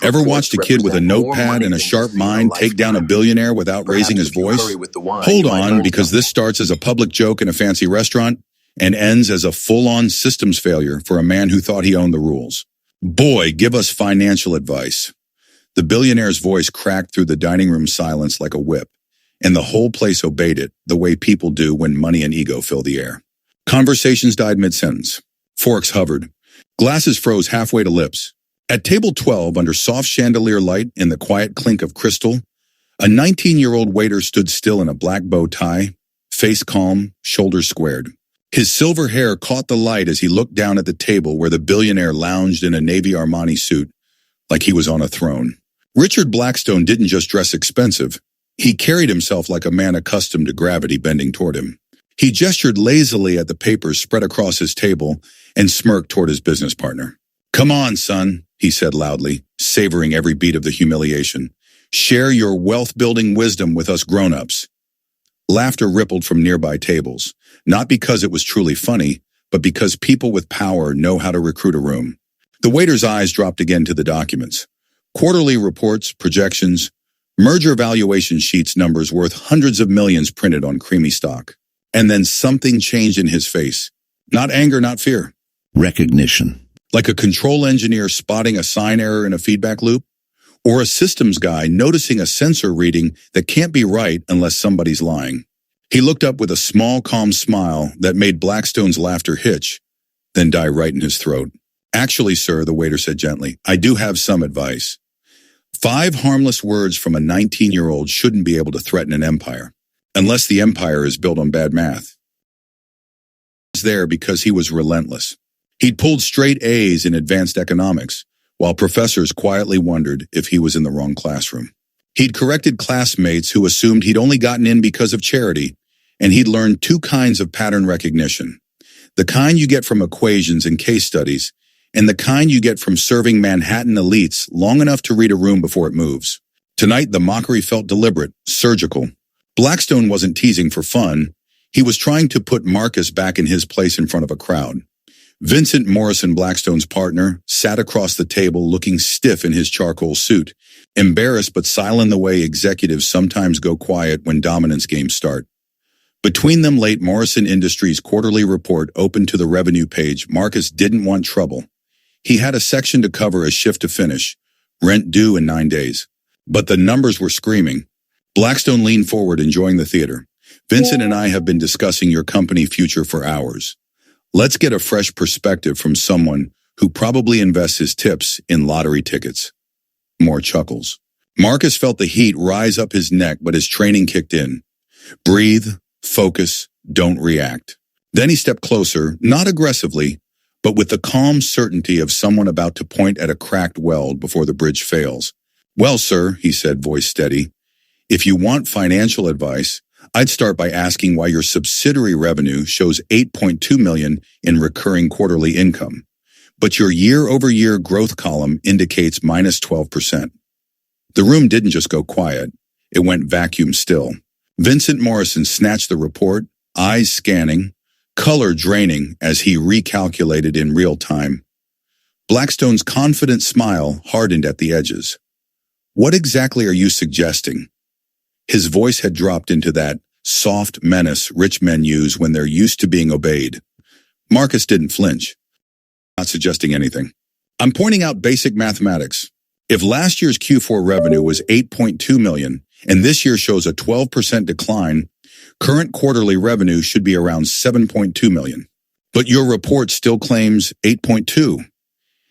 Ever watched a kid with a notepad and a sharp mind take down a billionaire without raising his voice? Hold on, because this starts as a public joke in a fancy restaurant and ends as a full-on systems failure for a man who thought he owned the rules. Boy, give us financial advice. The billionaire's voice cracked through the dining room silence like a whip, and the whole place obeyed it the way people do when money and ego fill the air. Conversations died mid-sentence. Forks hovered. Glasses froze halfway to lips. At table 12, under soft chandelier light and the quiet clink of crystal, a 19-year-old waiter stood still in a black bow tie, face calm, shoulders squared. His silver hair caught the light as he looked down at the table where the billionaire lounged in a Navy Armani suit like he was on a throne. Richard Blackstone didn't just dress expensive. He carried himself like a man accustomed to gravity bending toward him. He gestured lazily at the papers spread across his table and smirked toward his business partner. "Come on, son," he said loudly, savoring every beat of the humiliation. "Share your wealth-building wisdom with us grown-ups." Laughter rippled from nearby tables, not because it was truly funny, but because people with power know how to recruit a room. The waiter's eyes dropped again to the documents. Quarterly reports, projections, merger valuation sheets, numbers worth hundreds of millions printed on creamy stock. And then something changed in his face. Not anger, not fear. Recognition. Like a control engineer spotting a sign error in a feedback loop, or a systems guy noticing a sensor reading that can't be right unless somebody's lying. He looked up with a small, calm smile that made Blackstone's laughter hitch, then die right in his throat. "Actually, sir," the waiter said gently, "I do have some advice. 5 harmless words from a 19-year-old shouldn't be able to threaten an empire, unless the empire is built on bad math." He was there because he was relentless. He'd pulled straight A's in advanced economics, while professors quietly wondered if he was in the wrong classroom. He'd corrected classmates who assumed he'd only gotten in because of charity, and he'd learned 2 kinds of pattern recognition. The kind you get from equations and case studies, and the kind you get from serving Manhattan elites long enough to read a room before it moves. Tonight, the mockery felt deliberate, surgical. Blackstone wasn't teasing for fun. He was trying to put Marcus back in his place in front of a crowd. Vincent Morrison, Blackstone's partner, sat across the table looking stiff in his charcoal suit, embarrassed but silent the way executives sometimes go quiet when dominance games start. Between them, late Morrison Industries' quarterly report opened to the revenue page. Marcus didn't want trouble. He had a section to cover as shift to finish, rent due in 9 days. But the numbers were screaming. Blackstone leaned forward, enjoying the theater. "Vincent and I have been discussing your company future for hours. Let's get a fresh perspective from someone who probably invests his tips in lottery tickets." More chuckles. Marcus felt the heat rise up his neck, but his training kicked in. Breathe, focus, don't react. Then he stepped closer, not aggressively, but with the calm certainty of someone about to point at a cracked weld before the bridge fails. "Well, sir," he said, voice steady, "if you want financial advice, I'd start by asking why your subsidiary revenue shows $8.2 million in recurring quarterly income, but your year-over-year growth column indicates minus 12%. The room didn't just go quiet. It went vacuum still. Vincent Morrison snatched the report, eyes scanning, color draining as he recalculated in real time. Blackstone's confident smile hardened at the edges. "What exactly are you suggesting?" His voice had dropped into that soft menace rich men use when they're used to being obeyed. Marcus didn't flinch. "Not suggesting anything. I'm pointing out basic mathematics. If last year's Q4 revenue was $8.2 million and this year shows a 12% decline, current quarterly revenue should be around $7.2 million. But your report still claims 8.2.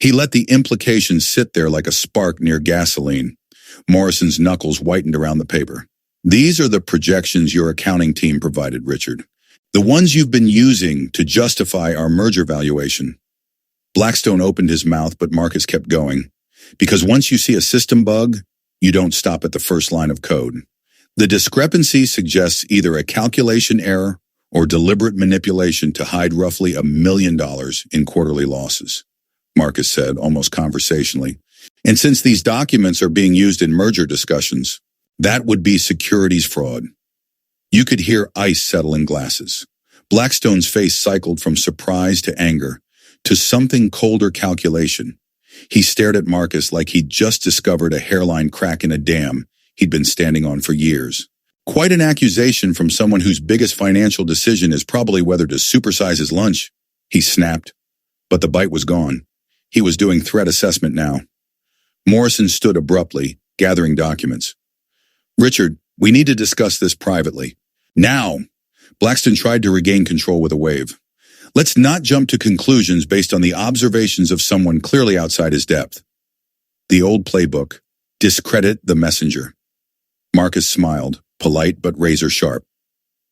He let the implications sit there like a spark near gasoline. Morrison's knuckles whitened around the paper. "These are the projections your accounting team provided, Richard. The ones you've been using to justify our merger valuation." Blackstone opened his mouth, but Marcus kept going. Because once you see a system bug, you don't stop at the first line of code. The discrepancy suggests either a calculation error or deliberate manipulation to hide roughly $1 million in quarterly losses, Marcus said, almost conversationally. "And since these documents are being used in merger discussions, that would be securities fraud." You could hear ice settle in glasses. Blackstone's face cycled from surprise to anger to something colder, calculation. He stared at Marcus like he'd just discovered a hairline crack in a dam he'd been standing on for years. Quite an accusation from someone whose biggest financial decision is probably whether to supersize his lunch, he snapped. But the bite was gone. He was doing threat assessment now. Morrison stood abruptly, gathering documents. Richard, we need to discuss this privately. Now! Blackstone tried to regain control with a wave. Let's not jump to conclusions based on the observations of someone clearly outside his depth. The old playbook. Discredit the messenger. Marcus smiled, polite but razor-sharp.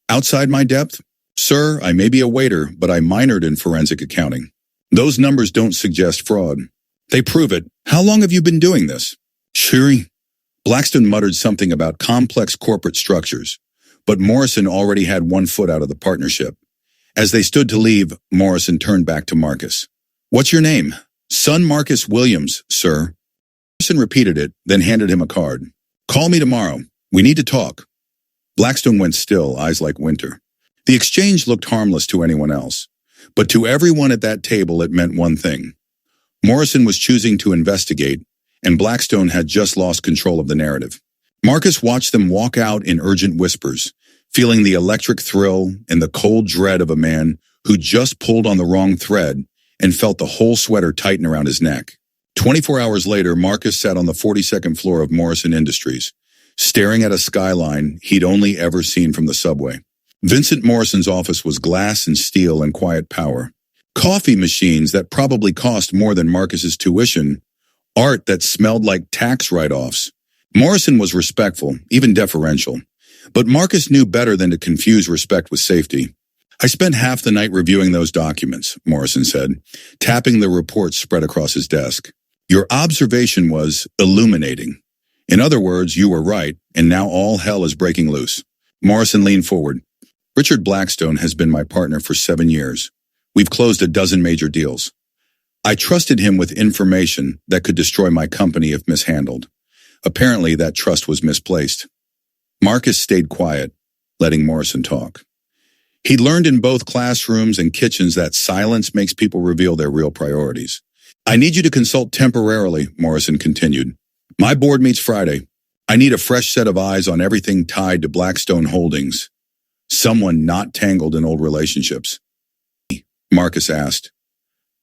Outside my depth? Sir, I may be a waiter, but I minored in forensic accounting. Those numbers don't suggest fraud. They prove it. How long have you been doing this? Shuri. Blackstone muttered something about complex corporate structures, but Morrison already had one foot out of the partnership. As they stood to leave, Morrison turned back to Marcus. What's your name? Son Marcus Williams, sir. Morrison repeated it, then handed him a card. Call me tomorrow. We need to talk. Blackstone went still, eyes like winter. The exchange looked harmless to anyone else, but to everyone at that table it meant one thing. Morrison was choosing to investigate, and Blackstone had just lost control of the narrative. Marcus watched them walk out in urgent whispers, feeling the electric thrill and the cold dread of a man who just pulled on the wrong thread and felt the whole sweater tighten around his neck. 24 hours later, Marcus sat on the 42nd floor of Morrison Industries, staring at a skyline he'd only ever seen from the subway. Vincent Morrison's office was glass and steel and quiet power. Coffee machines that probably cost more than Marcus's tuition. Art that smelled like tax write-offs. Morrison was respectful, even deferential. But Marcus knew better than to confuse respect with safety. I spent half the night reviewing those documents, Morrison said, tapping the reports spread across his desk. Your observation was illuminating. In other words, you were right, and now all hell is breaking loose. Morrison leaned forward. Richard Blackstone has been my partner for 7 years. We've closed a dozen major deals. I trusted him with information that could destroy my company if mishandled. Apparently, that trust was misplaced. Marcus stayed quiet, letting Morrison talk. He'd learned in both classrooms and kitchens that silence makes people reveal their real priorities. I need you to consult temporarily, Morrison continued. My board meets Friday. I need a fresh set of eyes on everything tied to Blackstone Holdings. Someone not tangled in old relationships. Marcus asked.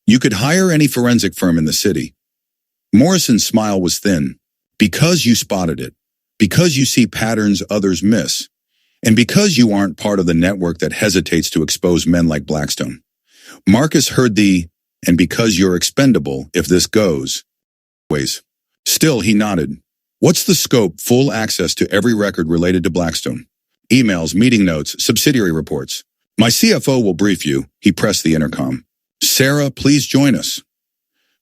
You could hire any forensic firm in the city. Morrison's smile was thin. Because you spotted it. Because you see patterns others miss. And because you aren't part of the network that hesitates to expose men like Blackstone. Marcus heard and because you're expendable if this goes. Still, he nodded. What's the scope? Full access to every record related to Blackstone. Emails, meeting notes, subsidiary reports. My CFO will brief you. He pressed the intercom. Sarah, please join us.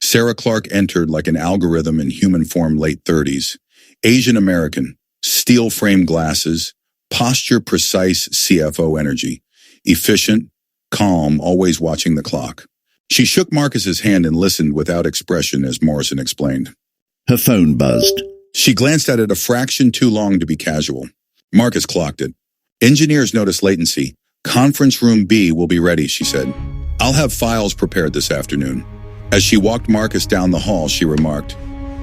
Sarah Clark entered like an algorithm in human form, late 30s. Asian American, steel frame glasses, posture precise CFO energy. Efficient, calm, always watching the clock. She shook Marcus's hand and listened without expression as Morrison explained. Her phone buzzed. She glanced at it a fraction too long to be casual. Marcus clocked it. Engineers notice latency. Conference room B will be ready, she said. I'll have files prepared this afternoon. As she walked Marcus down the hall, she remarked,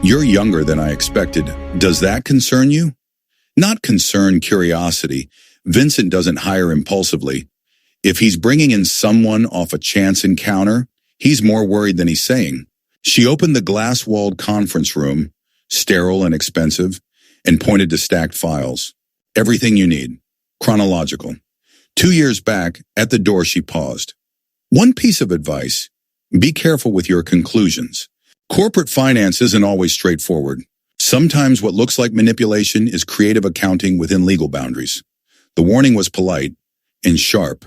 You're younger than I expected. Does that concern you? Not concern, curiosity. Vincent doesn't hire impulsively. If he's bringing in someone off a chance encounter, he's more worried than he's saying. She opened the glass-walled conference room, sterile and expensive, and pointed to stacked files. Everything you need. Chronological. 2 years back, at the door she paused. One piece of advice. Be careful with your conclusions. Corporate finance isn't always straightforward. Sometimes what looks like manipulation is creative accounting within legal boundaries. The warning was polite and sharp.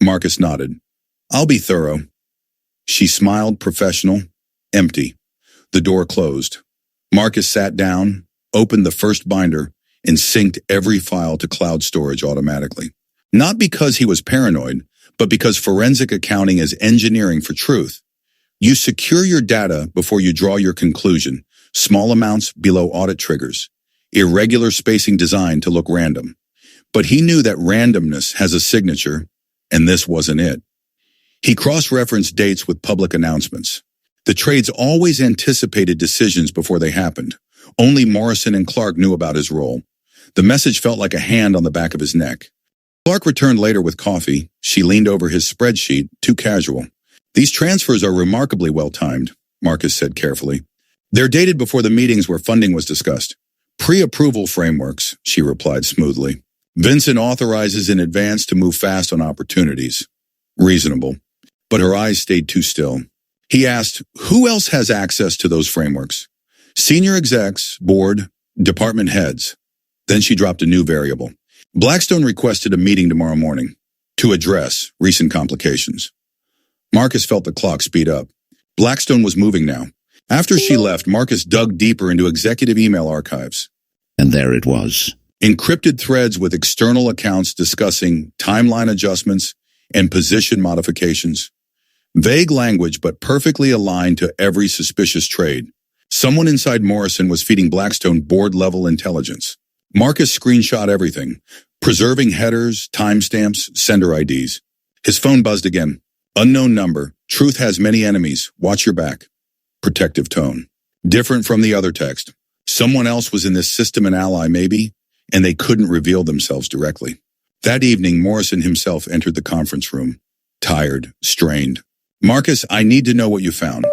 Marcus nodded. I'll be thorough. She smiled, professional, empty. The door closed. Marcus sat down, opened the first binder, and synced every file to cloud storage automatically. Not because he was paranoid, but because forensic accounting is engineering for truth. You secure your data before you draw your conclusion. Small amounts below audit triggers. Irregular spacing designed to look random. But he knew that randomness has a signature, and this wasn't it. He cross-referenced dates with public announcements. The trades always anticipated decisions before they happened. Only Morrison and Clark knew about his role. The message felt like a hand on the back of his neck. Clark returned later with coffee. She leaned over his spreadsheet, too casual. These transfers are remarkably well-timed, Marcus said carefully. They're dated before the meetings where funding was discussed. Pre-approval frameworks, she replied smoothly. Vincent authorizes in advance to move fast on opportunities. Reasonable. But her eyes stayed too still. He asked, who else has access to those frameworks? Senior execs, board, department heads. Then she dropped a new variable. Blackstone requested a meeting tomorrow morning to address recent complications. Marcus felt the clock speed up. Blackstone was moving now. After she left, Marcus dug deeper into executive email archives. And there it was. Encrypted threads with external accounts discussing timeline adjustments and position modifications. Vague language, but perfectly aligned to every suspicious trade. Someone inside Morrison was feeding Blackstone board-level intelligence. Marcus screenshot everything, preserving headers, timestamps, sender IDs. His phone buzzed again. Unknown number. Truth has many enemies. Watch your back. Protective tone. Different from the other text. Someone else was in this system, an ally maybe, and they couldn't reveal themselves directly. That evening, Morrison himself entered the conference room. Tired, strained. Marcus, I need to know what you found.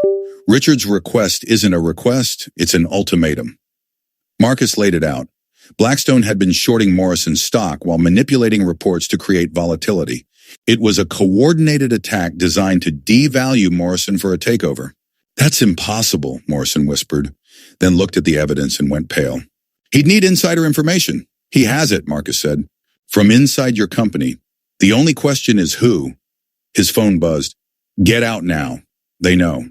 Richard's request isn't a request, it's an ultimatum. Marcus laid it out. Blackstone had been shorting Morrison's stock while manipulating reports to create volatility. It was a coordinated attack designed to devalue Morrison for a takeover. That's impossible, Morrison whispered, then looked at the evidence and went pale. He'd need insider information. He has it, Marcus said. From inside your company. The only question is who? His phone buzzed. Get out now. They know.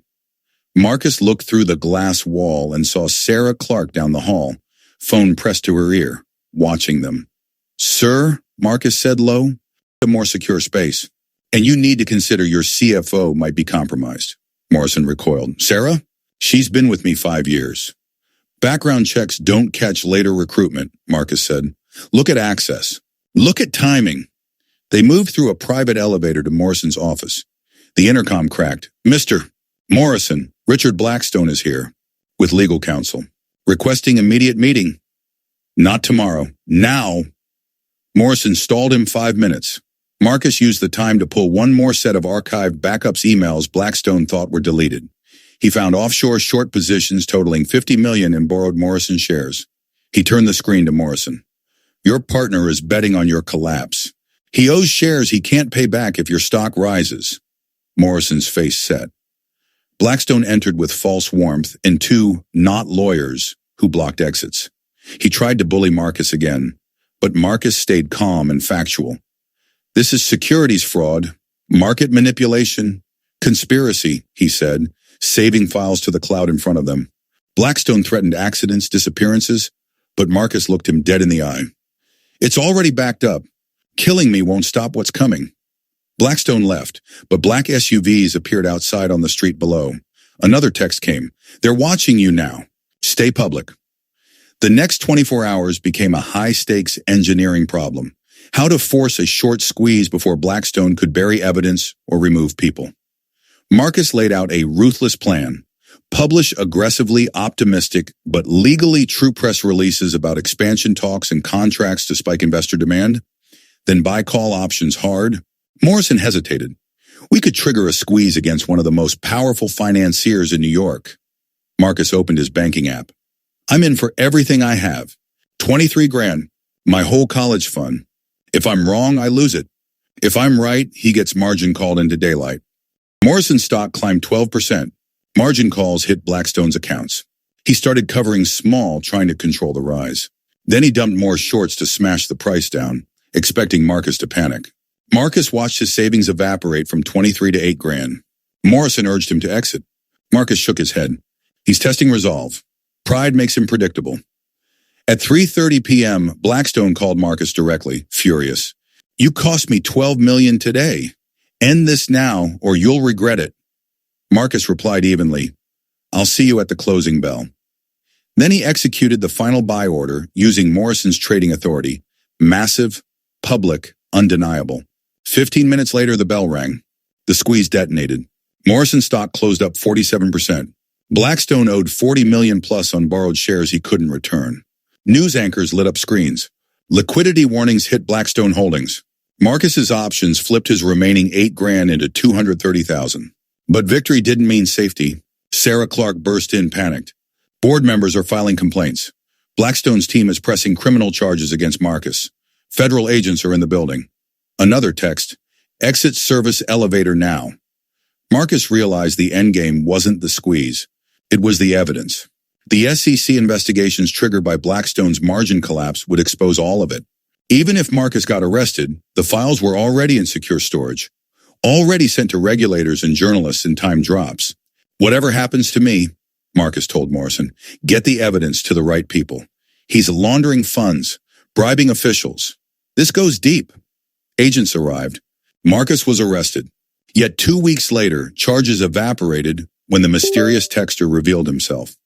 Marcus looked through the glass wall and saw Sarah Clark down the hall, phone pressed to her ear, watching them. Sir, Marcus said low, a more secure space. And you need to consider your CFO might be compromised. Morrison recoiled. Sarah? She's been with me 5 years. Background checks don't catch later recruitment, Marcus said. Look at access. Look at timing. They moved through a private elevator to Morrison's office. The intercom cracked. Mr. Morrison, Richard Blackstone is here, with legal counsel, requesting immediate meeting. Not tomorrow. Now. Morrison stalled him 5 minutes. Marcus used the time to pull one more set of archived backups emails Blackstone thought were deleted. He found offshore short positions totaling $50 million in borrowed Morrison shares. He turned the screen to Morrison. Your partner is betting on your collapse. He owes shares he can't pay back if your stock rises. Morrison's face set. Blackstone entered with false warmth and 2 not lawyers who blocked exits. He tried to bully Marcus again, but Marcus stayed calm and factual. This is securities fraud, market manipulation, conspiracy, he said, saving files to the cloud in front of them. Blackstone threatened accidents, disappearances, but Marcus looked him dead in the eye. It's already backed up. Killing me won't stop what's coming. Blackstone left, but black SUVs appeared outside on the street below. Another text came. They're watching you now. Stay public. The next 24 hours became a high-stakes engineering problem. How to force a short squeeze before Blackstone could bury evidence or remove people. Marcus laid out a ruthless plan. Publish aggressively optimistic but legally true press releases about expansion talks and contracts to spike investor demand. Then buy call options hard. Morrison hesitated. We could trigger a squeeze against one of the most powerful financiers in New York. Marcus opened his banking app. I'm in for everything I have. 23 grand. My whole college fund. If I'm wrong, I lose it. If I'm right, he gets margin called into daylight. Morrison's stock climbed 12%. Margin calls hit Blackstone's accounts. He started covering small, trying to control the rise. Then he dumped more shorts to smash the price down, expecting Marcus to panic. Marcus watched his savings evaporate from 23 to 8 grand. Morrison urged him to exit. Marcus shook his head. He's testing resolve. Pride makes him predictable. At 3:30 p.m., Blackstone called Marcus directly, furious. You cost me $12 million today. End this now, or you'll regret it. Marcus replied evenly, I'll see you at the closing bell. Then he executed the final buy order using Morrison's trading authority. Massive, public, undeniable. 15 minutes later, the bell rang. The squeeze detonated. Morrison stock closed up 47%. Blackstone owed $40 million plus on borrowed shares he couldn't return. News anchors lit up screens. Liquidity warnings hit Blackstone Holdings. Marcus's options flipped his remaining $8,000 into $230,000. But victory didn't mean safety. Sarah Clark burst in panicked. Board members are filing complaints. Blackstone's team is pressing criminal charges against Marcus. Federal agents are in the building. Another text. Exit service elevator now. Marcus realized the endgame wasn't the squeeze. It was the evidence. The SEC investigations triggered by Blackstone's margin collapse would expose all of it. Even if Marcus got arrested, the files were already in secure storage, already sent to regulators and journalists in time drops. Whatever happens to me, Marcus told Morrison, get the evidence to the right people. He's laundering funds, bribing officials. This goes deep. Agents arrived. Marcus was arrested. Yet 2 weeks later, charges evaporated when the mysterious texter revealed himself.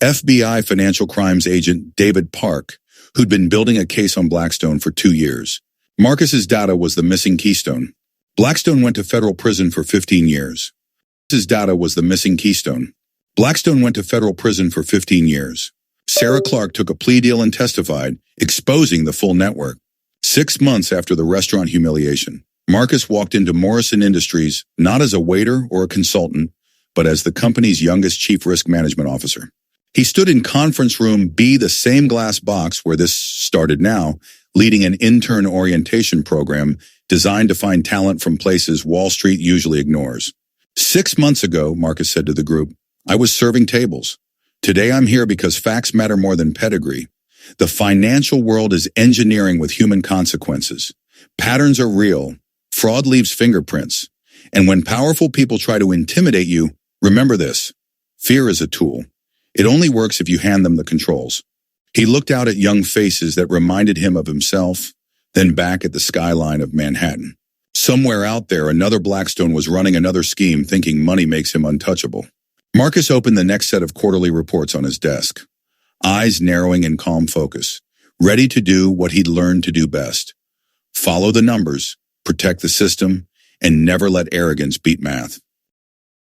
FBI financial crimes agent David Park, who'd been building a case on Blackstone for 2 years. Marcus's data was the missing keystone. Blackstone went to federal prison for 15 years. His data was the missing keystone. Blackstone went to federal prison for 15 years. Sarah Clark took a plea deal and testified, exposing the full network. 6 months after the restaurant humiliation, Marcus walked into Morrison Industries not as a waiter or a consultant, but as the company's youngest chief risk management officer. He stood in conference room B, the same glass box where this started now, leading an intern orientation program designed to find talent from places Wall Street usually ignores. 6 months ago, Marcus said to the group, I was serving tables. Today I'm here because facts matter more than pedigree. The financial world is engineering with human consequences. Patterns are real. Fraud leaves fingerprints. And when powerful people try to intimidate you, remember this. Fear is a tool. It only works if you hand them the controls. He looked out at young faces that reminded him of himself, then back at the skyline of Manhattan. Somewhere out there, another Blackstone was running another scheme thinking money makes him untouchable. Marcus opened the next set of quarterly reports on his desk, eyes narrowing in calm focus, ready to do what he'd learned to do best. Follow the numbers, protect the system, and never let arrogance beat math.